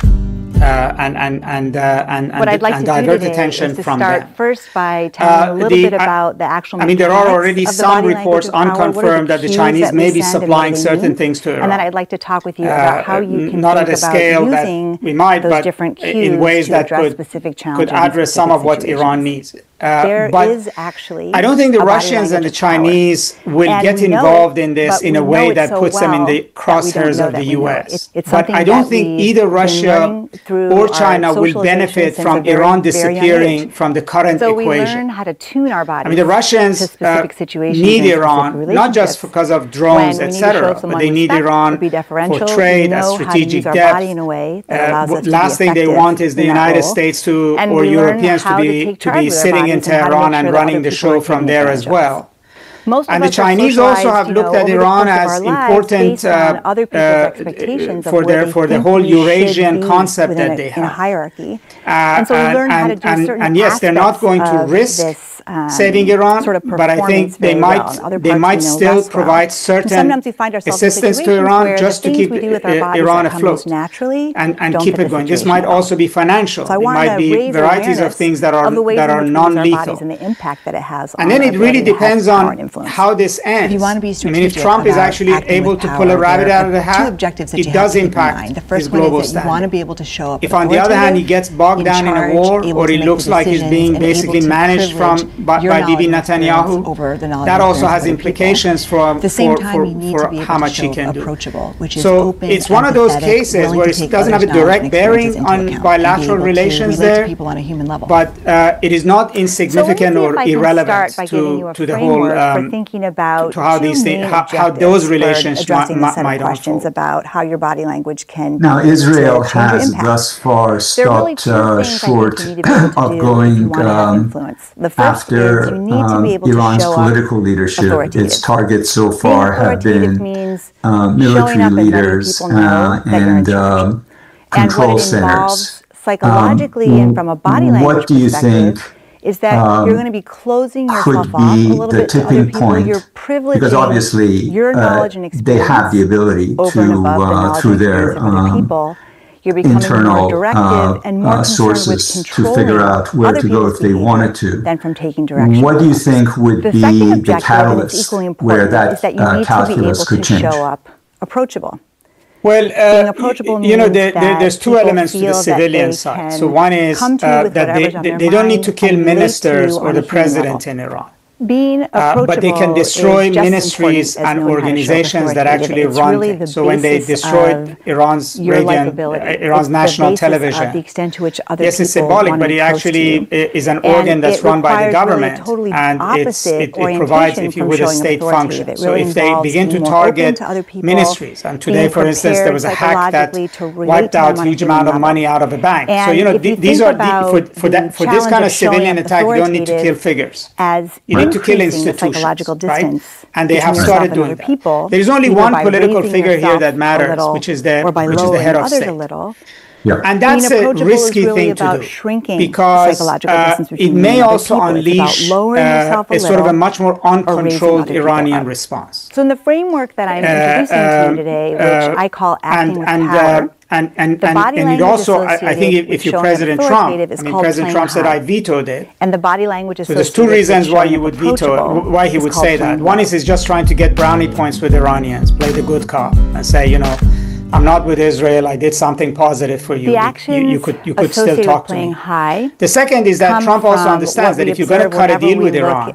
And divert attention from them. First by telling a little bit about the actual mechanics. There are already some reports unconfirmed that the Chinese may be supplying certain things to Iran. And then I'd like to talk with you about how you can not at a scale that we might, but in ways that could address some of what Iran needs. But I don't think the Russians and the Chinese will get involved in this in a way that puts them in the crosshairs of the U.S. But I don't think either Russia or China will benefit from Iran disappearing from the current equation. The Russians need Iran, not just because of drones, etc., but they need Iran for trade, as strategic depth. Last thing they want is the United States or Europeans to be sitting in Tehran and running the show from there as well. And the Chinese also have looked at Iran as important for the whole Eurasian concept that they have. And yes, they're not going to risk saving Iran, but I think they might still provide certain assistance to Iran just to keep Iran afloat and keep it going. This might also be financial. It might be varieties of things that are non-lethal. And then it really depends on how this ends. If Trump is actually able to pull a rabbit out of the hat, it does impact his global standing. If on the other hand he gets bogged down in a war, or it looks like he's being basically managed by Bibi Netanyahu, that also has implications for how much he can do. So it's one of those cases where it doesn't have a direct bearing on bilateral relations there, but it is not insignificant or irrelevant to the whole thinking about to how these things, how those relations might questions unfold. About how your body language can. Now, Israel has thus far stopped short of going after Iran's political leadership. Its targets so far have been military leaders and control centers. Psychologically and from a body language what do you think is that you're going to be closing yourself off a little bit to other people. You're privileging because obviously your knowledge and experience they have the ability to through their people. You're becoming internal more directive and more sources with to figure out where to go if they wanted to. Than from taking direction. What do you think would be the catalyst where that calculus could change? Show up approachable. Well, you know, there's two elements to the civilian side. So one is that they don't need to kill ministers or the president in Iran. But they can destroy ministries and organizations that actually run things. So when they destroyed Iran's radio, Iran's national television, yes, it's symbolic, but it actually is an organ that's run by the government, and it provides, if you would, a state function. So if they begin to target ministries, and today, for instance, there was a hack that wiped out huge amount of money out of a bank. So you know, these are for this kind of civilian attack, you don't need to kill figures. To kill institutions, right? And they have started doing that. There is only one political figure here that matters, which is the head of state. Yeah. And that's a risky thing to do because it may also unleash a sort of a much more uncontrolled Iranian response. So in the framework that I'm introducing to you today, which I call acting with power, and it also, I think if you're President Trump, I mean, President Trump said, I vetoed it. And the body language so there's two reasons why you would veto it, why he would say that. One is he's just trying to get brownie points with Iranians, play the good cop, and say, you know, I'm not with Israel. I did something positive for you. You could still talk to me. The second is that Trump also understands that if you're going to cut a deal with Iran,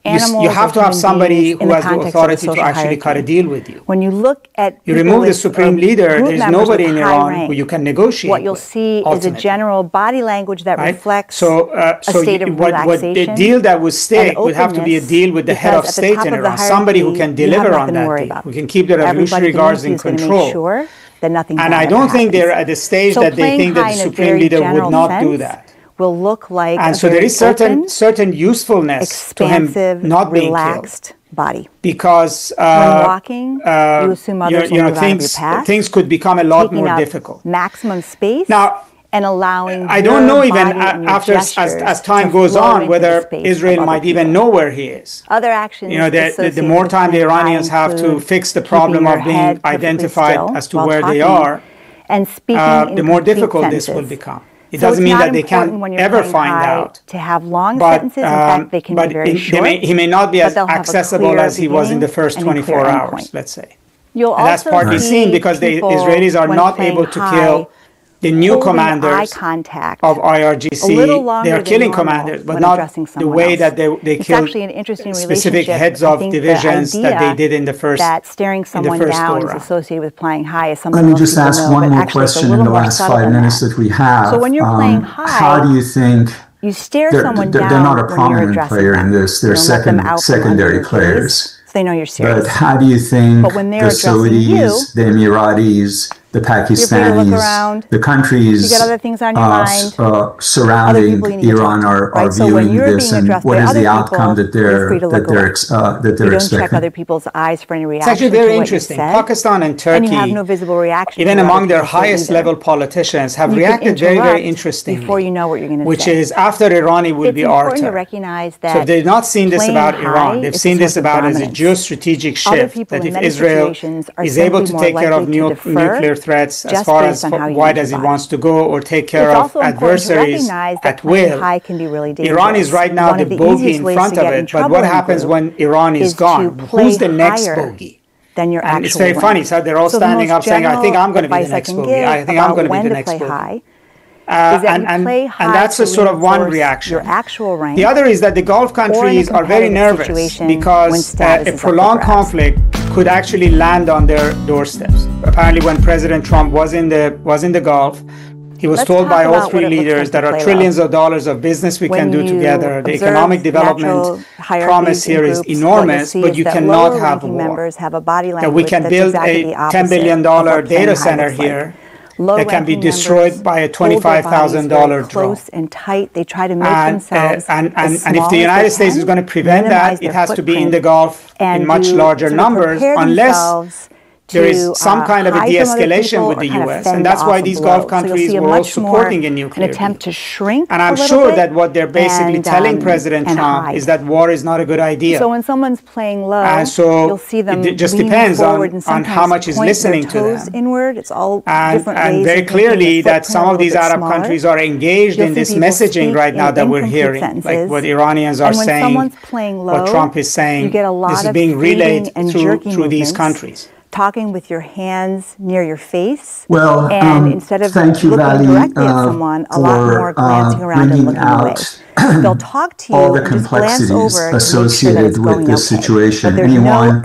you have to have somebody who has the authority to actually cut a deal with you. When you look at you remove the supreme leader, there's nobody in Iran who you can negotiate with. What you'll see is a general body language that reflects a state of relaxation. The deal that would stay would have to be a deal with the head of state in Iran, somebody who can deliver on that deal, who can keep the Revolutionary Guards in control. And I don't think they're at the stage that they think that the supreme leader would not do that. Will look like and so there is certain usefulness to him not being killed. Body. Because when walking, you assume others will move out of your path. Things could become a lot more difficult. Maximum space. Now, and allowing I don't know even after as time goes on whether Israel might even know where he is. Other actions. You know, the more time the Iranians have to fix the problem of being identified as to where they are, and speaking the more difficult this will become. It doesn't mean that they can't ever find out. To have long sentences, in fact, they can be very short. He may not be as accessible as he was in the first 24 hours, let's say. And that's partly seen because the Israelis are not able to kill the new commanders of IRGC. They are killing commanders, but not the way that they killed specific heads of divisions that they did in the first that staring someone down is associated with playing high is something. Let me just ask one more question in the last 5 minutes that we have. So when you're playing high, how do you think you stare someone down? They're not a prominent player in this. They're secondary players. They know you're serious. But how do you think the Saudis, the Emiratis, the Pakistanis, the countries surrounding Iran are viewing this, and what is the outcome that they're expecting? Check other people's eyes for any reaction. It's actually very interesting. Pakistan and Turkey, and you have no visible reaction, even among their highest level politicians, have reacted very, very interestingly. Before you know what you're going to say. Which is after Iran, it will be our turn. To recognize that so they've not seen this about Iran. They've seen this about as a geostrategic shift, that if Israel is able to take care of nuclear threats as far as wide as it wants to go, or take care of adversaries at will. Iran is right now the bogey in front of it, but what happens when Iran is gone? Who's the next bogey? And it's very funny, so they're all standing up saying, I think I'm going to be the next bogey. I think I'm going to be the next bogey. And that's a sort of one reaction. The other is that the Gulf countries are very nervous because a prolonged conflict could actually land on their doorsteps. Apparently, when President Trump was in the Gulf, He was told by all three leaders there are trillions of dollars of business we can do together. The economic development promise here is enormous, but you cannot have war. That we can build a $10 billion data center here that can be destroyed by a $25,000 drone. And tight. They try to make themselves and if the United States is going to prevent that, it has to be in the Gulf in much larger numbers, unless there is some kind of a de-escalation with the U.S., and that's why these Gulf countries were all supporting a nuclear deal. Attempt to shrink and I'm sure that what they're basically telling President Trump is that war is not a good idea. So when someone's playing low, you'll see them it just depends on how much is listening to them. Inward. It's all and very clearly that some of these Arab countries are engaged in this messaging right now that we're hearing, like what Iranians are saying, what Trump is saying. This is being relayed through these countries. Talking with your hands near your face, well, and instead of looking directly at someone, a lot more glancing around and looking away. They'll talk to you all the and just glance complexities over associated with this situation. Anyone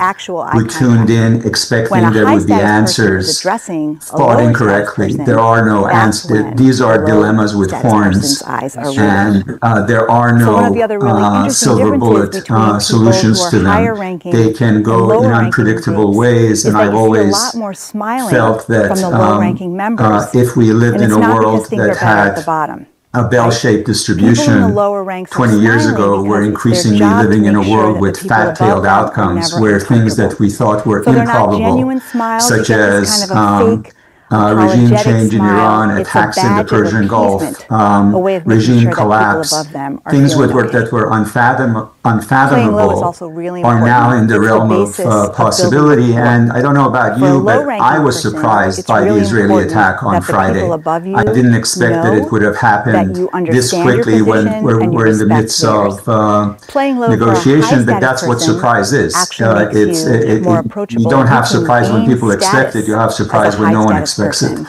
who tuned in expecting there would be answers thought incorrectly. There are no answers. These are dilemmas with horns, and there are no silver bullet solutions to them. They can go in unpredictable ways, and I've always felt that if we lived in a world that had a bell-shaped distribution 20 years ago, we're increasingly living in a world with fat-tailed outcomes where things that we thought were improbable, such as regime change in Iran, attacks in the Persian Gulf, regime collapse, things that were unfathomable are now in the realm of possibility. And I don't know about you, but I was surprised by the Israeli attack on Friday. I didn't expect that it would have happened this quickly when we're in the midst of negotiation, but that's what surprise is. You don't have surprise when people expect it, you have surprise when no one expects it.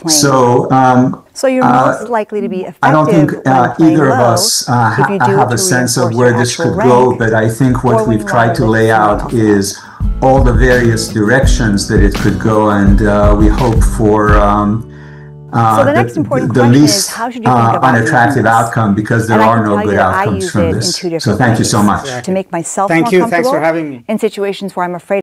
So you're most likely to be effective. I don't think either of us have a sense of where this could go, but I think what we've tried to lay out is all the various directions that it could go, and we hope for the least unattractive outcome, because there are no good outcomes from this. So thank you so much. To make myself Thank more you. comfortable Thanks for having me. in situations where I'm afraid